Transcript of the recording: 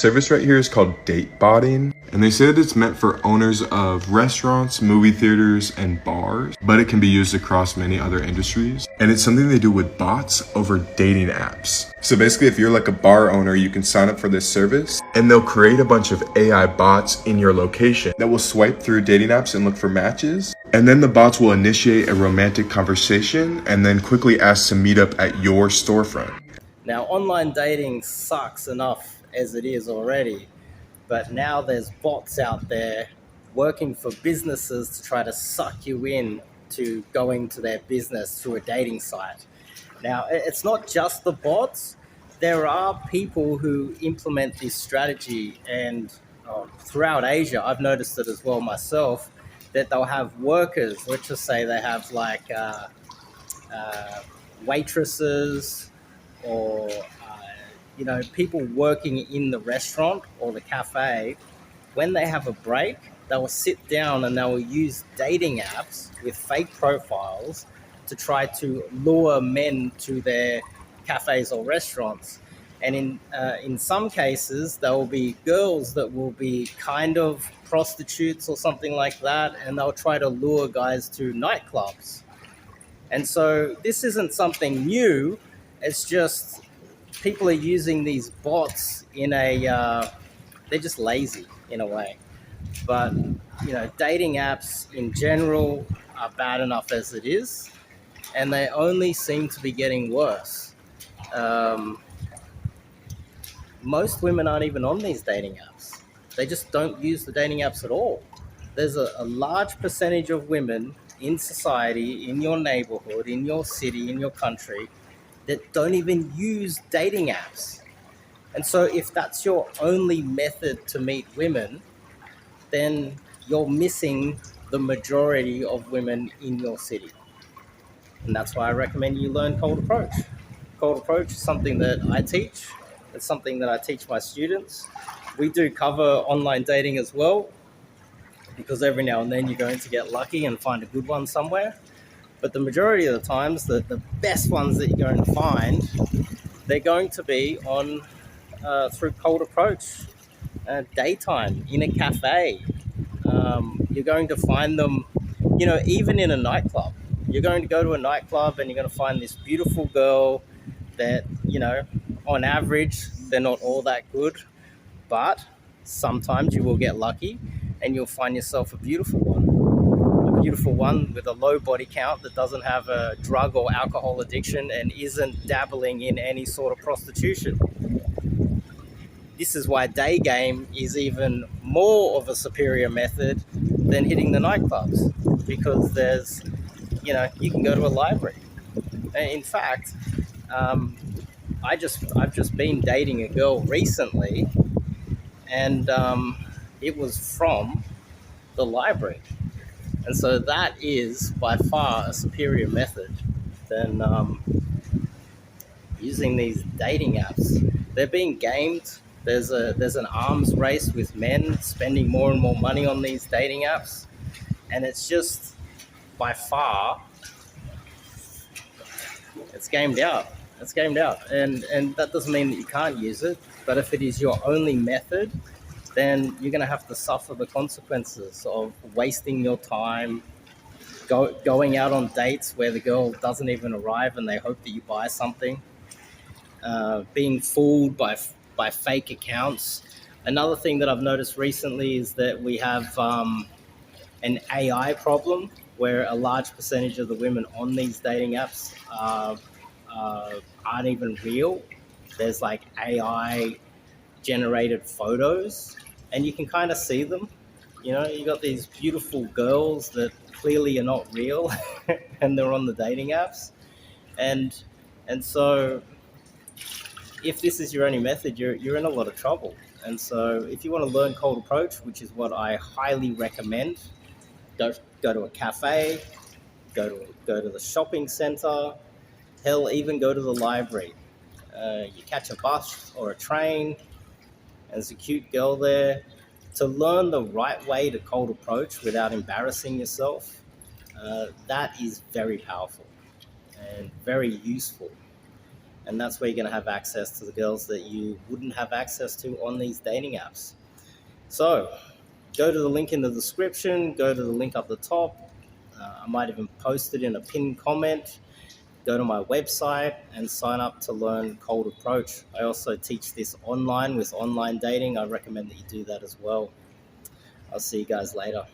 service right here is called date botting, and they say that it's meant for owners of restaurants, movie theaters, and bars, but it can be used across many other industries. And it's something they do with bots over dating apps. So basically, if you're like a bar owner, you can sign up for this service, and they'll create a bunch of AI bots in your location that will swipe through dating apps and look for matches. And then the bots will initiate a romantic conversation and then quickly ask to meet up at your storefront. Now, online dating sucks enough as it is already, but now there's bots out there working for businesses to try to suck you in to going to their business through a dating site. Now, it's not just the bots. There are people who implement this strategy, and throughout Asia, I've noticed it as well myself, that they'll have workers, let's just say they have like uh, waitresses or people working in the restaurant or the cafe. When they have a break, they will sit down and they will use dating apps with fake profiles to try to lure men to their cafes or restaurants. And in some cases, there will be girls that will be kind of prostitutes or something like that, and they'll try to lure guys to nightclubs. And so this isn't something new. It's just people are using these bots in they're just lazy in a way. But, dating apps in general are bad enough as it is, and they only seem to be getting worse. Um, Most women aren't even on these dating apps. They just don't use the dating apps at all. There's a large percentage of women in society, in your neighborhood, in your city, in your country, that don't even use dating apps. And so, if that's your only method to meet women, then you're missing the majority of women in your city. And that's why I recommend you learn cold approach. Cold approach is something that I teach. It's something that I teach my students. We do cover online dating as well, because every now and then you're going to get lucky and find a good one somewhere. But the majority of the times, the best ones that you're going to find, they're going to be on through cold approach, daytime, in a cafe. You're going to find them, even in a nightclub. You're going to go to a nightclub and you're going to find this beautiful girl that, on average, they're not all that good, but sometimes you will get lucky and you'll find yourself a beautiful one with a low body count that doesn't have a drug or alcohol addiction and isn't dabbling in any sort of prostitution. This is why day game is even more of a superior method than hitting the nightclubs, because you can go to a library. In fact, um, I've just been dating a girl recently, and it was from the library, and so that is by far a superior method than using these dating apps. They're being gamed. There's an arms race with men spending more and more money on these dating apps, and it's just by far it's gamed out. It's gamed out, and that doesn't mean that you can't use it. But if it is your only method, then you're going to have to suffer the consequences of wasting your time, going out on dates where the girl doesn't even arrive and they hope that you buy something, being fooled by fake accounts. Another thing that I've noticed recently is that we have an AI problem where a large percentage of the women on these dating apps aren't even real. There's like AI generated photos, and you can kind of see them. You got these beautiful girls that clearly are not real, and they're on the dating apps, and so if this is your only method, you're in a lot of trouble. And so if you want to learn cold approach, which is what I highly recommend, go to a cafe, go to the shopping center, hell, even go to the library. You catch a bus or a train, and there's a cute girl there. To learn the right way to cold approach without embarrassing yourself, that is very powerful and very useful. And that's where you're going to have access to the girls that you wouldn't have access to on these dating apps. So go to the link in the description, go to the link up the top. I might even post it in a pinned comment. Go to my website and sign up to learn cold approach. I also teach this online with online dating. I recommend that you do that as well. I'll see you guys later.